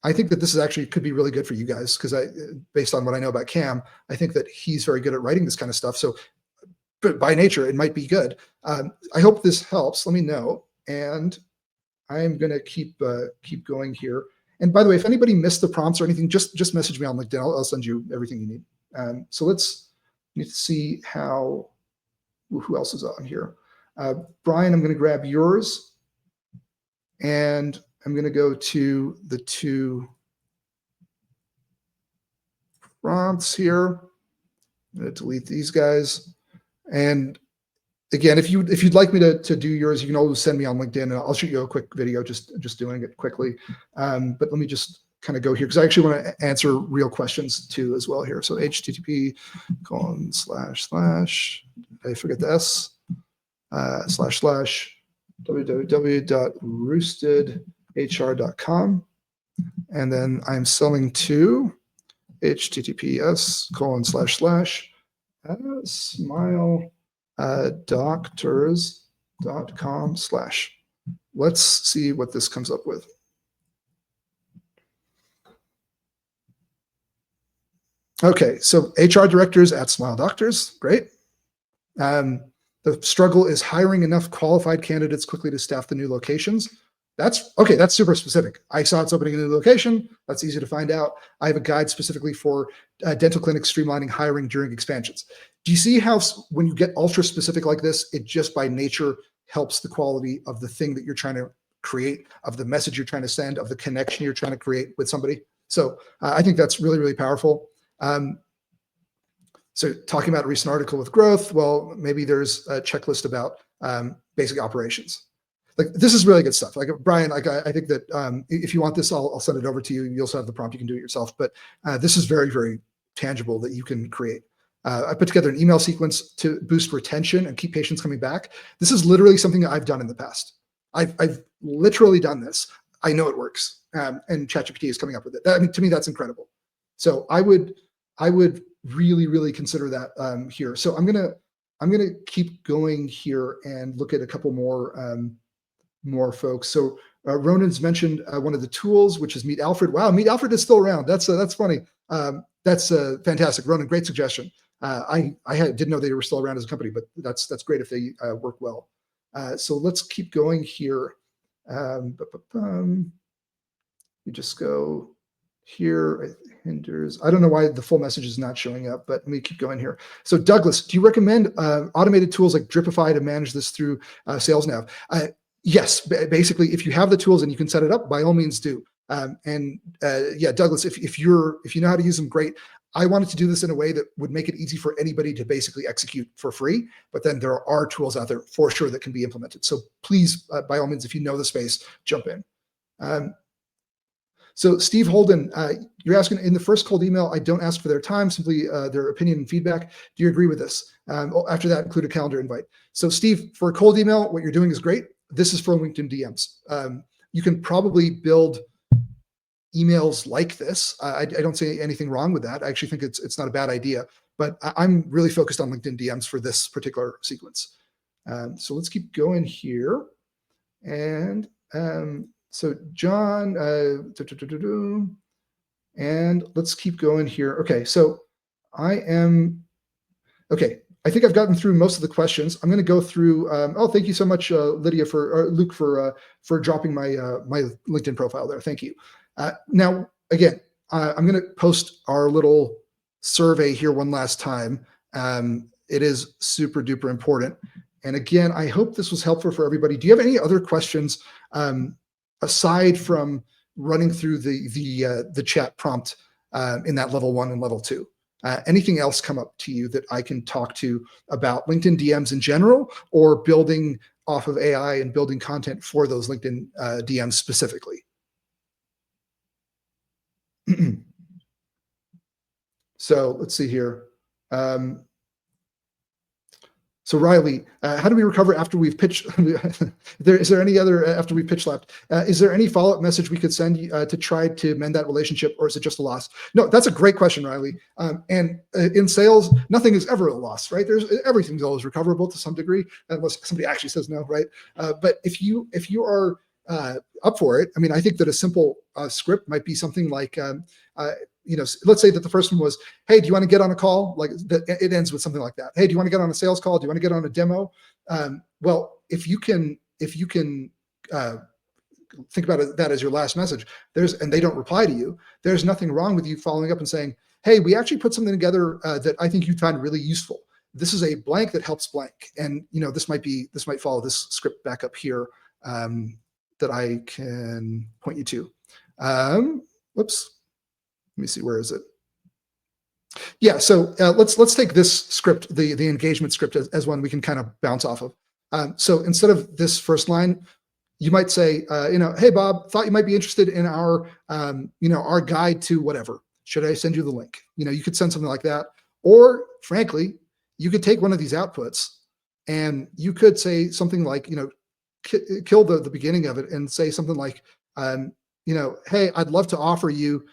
Speaker 1: I think that this is actually could be really good for you guys, because based on what I know about Cam, I think that he's very good at writing this kind of stuff. So but by nature, it might be good. I hope this helps. Let me know. And I'm going to keep going here. And by the way, if anybody missed the prompts or anything, just message me on LinkedIn. I'll send you everything you need. So let's need to see who else is on here. Brian, I'm going to grab yours. And I'm going to go to the 2 prompts here. I'm going to delete these guys. And again, if you'd like me to do yours, you can always send me on LinkedIn, and I'll shoot you a quick video just doing it quickly. But let me just kind of go here, because I actually want to answer real questions too as well here. So http:// I forget the S / www.roostedhr.com. And then I'm selling to https:// smiledoctors.com/. Let's see what this comes up with. Okay, so HR directors at Smile Doctors, great. The struggle is hiring enough qualified candidates quickly to staff the new locations. That's okay. That's super specific. I saw it's opening a new location. That's easy to find out. I have a guide specifically for dental clinics streamlining hiring during expansions. Do you see how when you get ultra specific like this, it just by nature helps the quality of the thing that you're trying to create, of the message you're trying to send, of the connection you're trying to create with somebody? So I think that's really, really powerful. So talking about a recent article with growth, well, maybe there's a checklist about basic operations. Like this is really good stuff. Like Brian, like I think that if you want this, I'll send it over to you. You also have the prompt, you can do it yourself. But this is very, very tangible that you can create. I put together an email sequence to boost retention and keep patients coming back. This is literally something that I've done in the past. I've literally done this. I know it works, and ChatGPT is coming up with it. I mean, to me, that's incredible. So I would really, really consider that here. So I'm gonna keep going here and look at a couple more folks. So Ronan's mentioned one of the tools, which is Meet Alfred. Wow, Meet Alfred is still around. That's funny. That's fantastic, Ronan. Great suggestion. I didn't know they were still around as a company, but that's great if they work well. So let's keep going here. You just go here. It hinders. I don't know why the full message is not showing up, but let me keep going here. So Douglas, do you recommend automated tools like Dripify to manage this through SalesNav? Yes, basically, if you have the tools and you can set it up, by all means do. Yeah, Douglas, if you know how to use them, great. I wanted to do this in a way that would make it easy for anybody to basically execute for free, but then there are tools out there for sure that can be implemented. So please, by all means, if you know the space, jump in. So Steve Holden, you're asking, in the first cold email, I don't ask for their time, simply their opinion and feedback. Do you agree with this? After that, include a calendar invite. So Steve, for a cold email, what you're doing is great. This is for LinkedIn DMs. You can probably build emails like this. I don't say anything wrong with that. I actually think it's not a bad idea, but I'm really focused on LinkedIn DMs for this particular sequence. So let's keep going here. And so John, and let's keep going here. Okay, so okay. I think I've gotten through most of the questions. I'm going to go through. Oh, thank you so much, Lydia, Luke, for dropping my my LinkedIn profile there. Thank you. Now, again, I'm going to post our little survey here one last time. It is super duper important. And again, I hope this was helpful for everybody. Do you have any other questions aside from running through the chat prompt in that level 1 and level 2? Anything else come up to you that I can talk to about LinkedIn DMs in general, or building off of AI and building content for those LinkedIn DMs specifically? So let's see here. So Riley, how do we recover after we've pitched? Is there any other, after we pitch left? Is there any follow-up message we could send to try to mend that relationship, or is it just a loss? No, that's a great question, Riley. And in sales, nothing is ever a loss, right? Everything's always recoverable to some degree, unless somebody actually says no, right? But if you are up for it, I mean, I think that a simple script might be something like, let's say that the first one was, hey, do you want to get on a call? Like it ends with something like that. Hey, do you want to get on a sales call? Do you want to get on a demo? Well, if you can think about that as your last message, and they don't reply to you, there's nothing wrong with you following up and saying, hey, we actually put something together that I think you'd find really useful. This is a blank that helps blank. And this might follow this script back up here that I can point you to. Whoops. Let me see, where is it? Yeah, so let's take this script, the engagement script, as one we can kind of bounce off of. So instead of this first line, you might say, hey Bob, thought you might be interested in our our guide to whatever. Should I send you the link? You could send something like that, or frankly, you could take one of these outputs and you could say something like, kill the beginning of it and say something like, hey, I'd love to offer you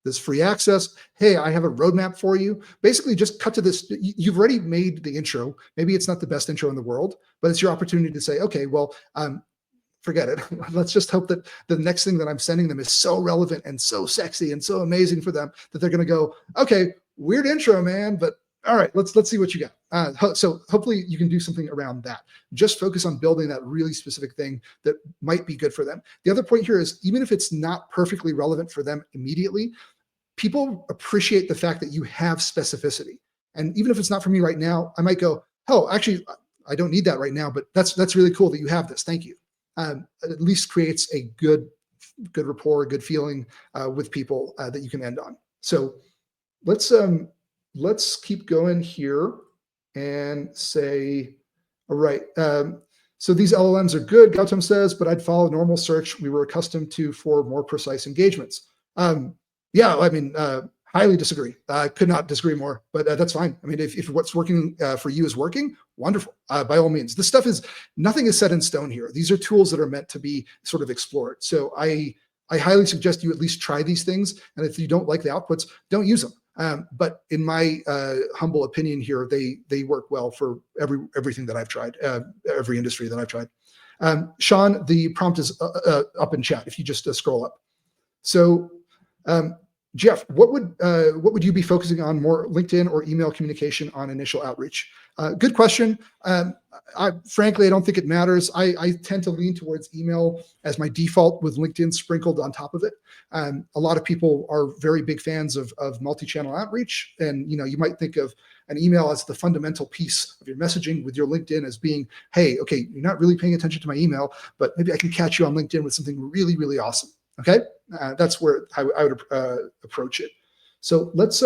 Speaker 1: This free access. Hey, I have a roadmap for you. Basically, just cut to this. You've already made the intro. Maybe it's not the best intro in the world, but it's your opportunity to say, okay, well, forget it. Let's just hope that the next thing that I'm sending them is so relevant and so sexy and so amazing for them that they're going to go, okay, weird intro, man, but all right, let's see what you got. So hopefully you can do something around that. Just focus on building that really specific thing that might be good for them. The other point here is, even if it's not perfectly relevant for them immediately, people appreciate the fact that you have specificity. And even if it's not for me right now, I might go, oh, actually, I don't need that right now, but that's really cool that you have this. Thank you. At least creates a good rapport, a good feeling with people that you can end on. So let's keep going here and say, all right. So these LLMs are good, Gautam says, but I'd follow normal search we were accustomed to for more precise engagements. Yeah, I mean, highly disagree. I could not disagree more, but that's fine. I mean, if what's working for you is working, wonderful, by all means. This stuff is, nothing is set in stone here. These are tools that are meant to be sort of explored. So I highly suggest you at least try these things. And if you don't like the outputs, don't use them. But in my humble opinion here, they work well for everything that I've tried, every industry that I've tried. Sean, the prompt is up in chat if you just scroll up. So Jeff, what would you be focusing on more, LinkedIn or email communication on initial outreach? Good question. Frankly, I don't think it matters. I tend to lean towards email as my default, with LinkedIn sprinkled on top of it. A lot of people are very big fans of multi-channel outreach, and you might think of an email as the fundamental piece of your messaging, with your LinkedIn as being, hey, okay, you're not really paying attention to my email, but maybe I can catch you on LinkedIn with something really, really awesome. Okay, that's where I would approach it. So let's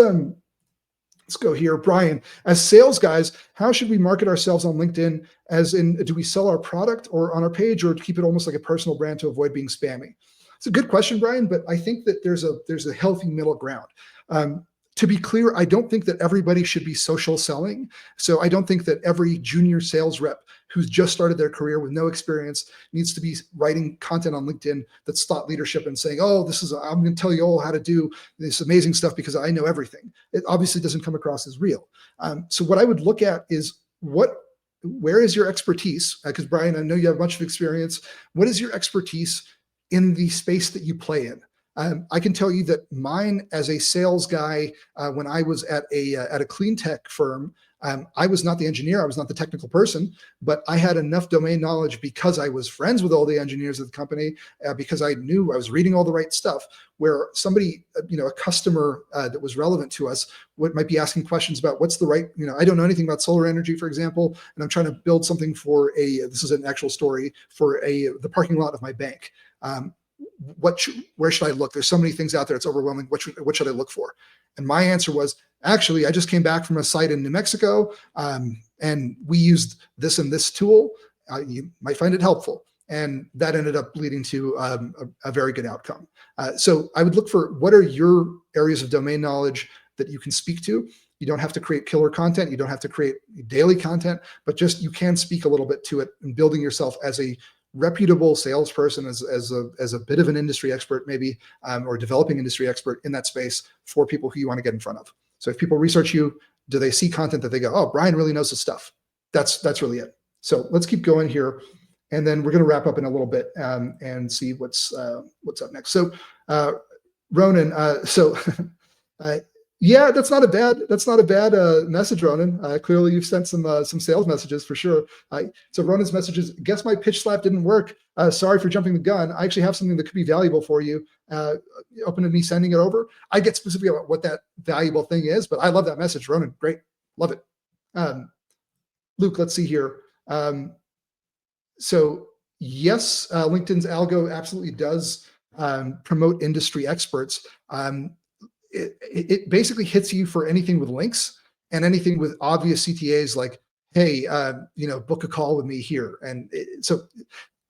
Speaker 1: go here. Brian, as sales guys, how should we market ourselves on LinkedIn? As in, do we sell our product or on our page, or keep it almost like a personal brand to avoid being spammy? It's a good question, Brian, but I think that there's a healthy middle ground. To be clear, I don't think that everybody should be social selling. So I don't think that every junior sales rep who's just started their career with no experience needs to be writing content on LinkedIn that's thought leadership and saying, oh, I'm going to tell you all how to do this amazing stuff because I know everything. It obviously doesn't come across as real. So what I would look at is, where is your expertise? Because Brian, I know you have much of experience. What is your expertise in the space that you play in? I can tell you that mine as a sales guy, when I was at a clean tech firm, I was not the engineer, I was not the technical person, but I had enough domain knowledge because I was friends with all the engineers of the company, because I knew I was reading all the right stuff, where somebody, a customer that was relevant to us might be asking questions about what's the right, I don't know anything about solar energy, for example, and I'm trying to build something for this is an actual story, for the parking lot of my bank. Where should I look? There's so many things out there. It's overwhelming. What should I look for? And my answer was, actually, I just came back from a site in New Mexico, and we used this and this tool. You might find it helpful. And that ended up leading to a very good outcome. So I would look for, what are your areas of domain knowledge that you can speak to? You don't have to create killer content. You don't have to create daily content, but just you can speak a little bit to it, and building yourself as a reputable salesperson, as a bit of an industry expert, maybe, or developing industry expert in that space for people who you want to get in front of. So if people research you, do they see content that they go, oh, Brian really knows his stuff? That's really it. So let's keep going here, and then we're going to wrap up in a little bit and see what's up next. So Ronan, yeah, that's not a bad message, Ronan. Clearly, you've sent some sales messages for sure. So Ronan's message is, guess my pitch slap didn't work. Sorry for jumping the gun. I actually have something that could be valuable for you. Open to me sending it over. I get specific about what that valuable thing is, but I love that message, Ronan. Great, love it. Luke, let's see here. So yes, LinkedIn's algo absolutely does promote industry experts. It basically hits you for anything with links and anything with obvious CTAs, like, hey, book a call with me here. And so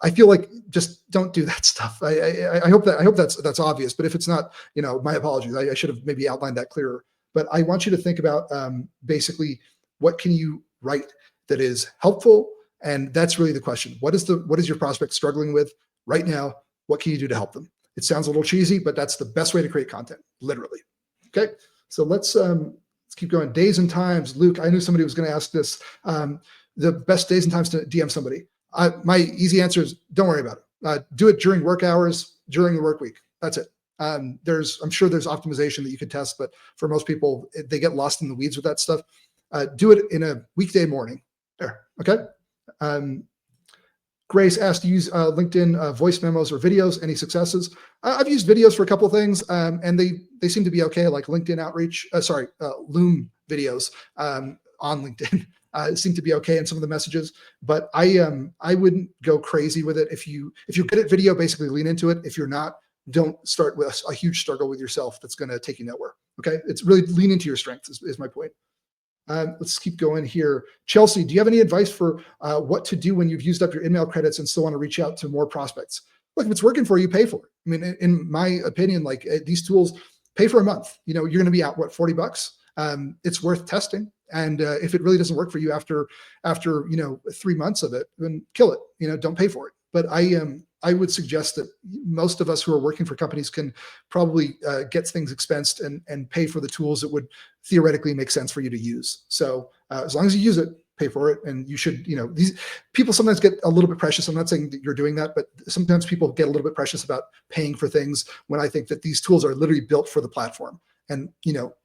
Speaker 1: I feel like, just don't do that stuff. I hope that's obvious, but if it's not, my apologies. I should have maybe outlined that clearer. But I want you to think about basically, what can you write that is helpful? And that's really the question. What is your prospect struggling with right now? What can you do to help them? It sounds a little cheesy, but that's the best way to create content, literally. Okay, so let's keep going. Days and times. Luke, I knew somebody was going to ask this. The best days and times to DM somebody. My easy answer is don't worry about it. Do it during work hours, during the work week. That's it. I'm sure there's optimization that you could test, but for most people, they get lost in the weeds with that stuff. Do it in a weekday morning. There, okay? Grace asked to use LinkedIn voice memos or videos. Any successes? I've used videos for a couple of things, and they seem to be okay. Like LinkedIn outreach, Loom videos on LinkedIn seem to be okay in some of the messages. But I wouldn't go crazy with it. If you're good at video, basically lean into it. If you're not, don't start with a huge struggle with yourself that's going to take you nowhere. Okay, it's really lean into your strengths is my point. Let's keep going here. Chelsea, do you have any advice for what to do when you've used up your email credits and still want to reach out to more prospects? Look, if it's working for you, pay for it. I mean, in my opinion, like these tools, pay for a month. You're going to be out, what, $40? It's worth testing. And if it really doesn't work for you after 3 months of it, then kill it. Don't pay for it. But I would suggest that most of us who are working for companies can probably get things expensed and pay for the tools that would theoretically make sense for you to use. So as long as you use it, pay for it. And you should, these people sometimes get a little bit precious. I'm not saying that you're doing that, but sometimes people get a little bit precious about paying for things when I think that these tools are literally built for the platform. And,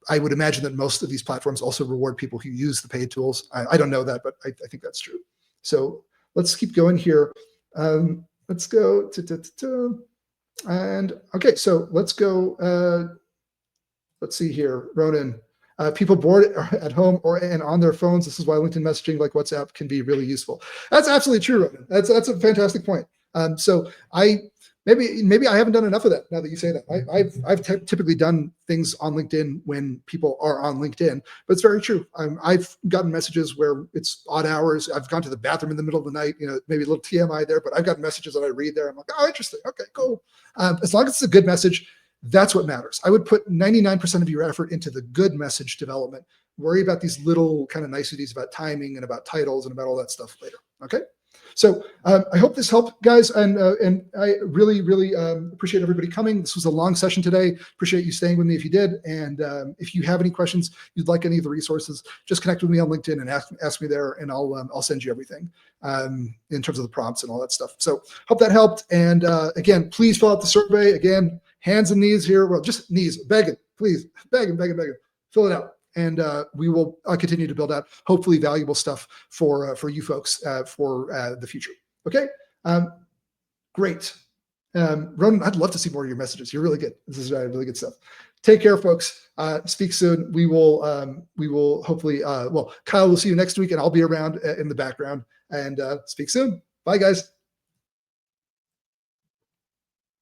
Speaker 1: I would imagine that most of these platforms also reward people who use the paid tools. I don't know that, but I think that's true. So let's keep going here. Let's go and okay, so let's go. Let's see here, Ronan. People bored at home and on their phones. This is why LinkedIn messaging like WhatsApp can be really useful. That's absolutely true, Ronan. That's a fantastic point. So maybe I haven't done enough of that now that you say that. I've typically done things on LinkedIn when people are on LinkedIn, but it's very true. I've gotten messages where it's odd hours. I've gone to the bathroom in the middle of the night, maybe a little TMI there, but I've got messages that I read there. I'm like, oh, interesting. Okay, cool. As long as it's a good message, that's what matters. I would put 99% of your effort into the good message development. Worry about these little kind of niceties about timing and about titles and about all that stuff later. Okay. So I hope this helped, guys, and I really, really appreciate everybody coming. This was a long session today. Appreciate you staying with me if you did. And if you have any questions, you'd like any of the resources, just connect with me on LinkedIn and ask me there, and I'll send you everything in terms of the prompts and all that stuff. So hope that helped. And again, please fill out the survey. Again, hands and knees here. Well, just knees, begging, please, begging. Fill it out. And we will continue to build out hopefully valuable stuff for you folks for the future. Okay, great. Ronan, I'd love to see more of your messages. You're really good. This is really good stuff. Take care, folks. Speak soon. We will hopefully. Kyle will see you next week, and I'll be around in the background. And speak soon. Bye, guys.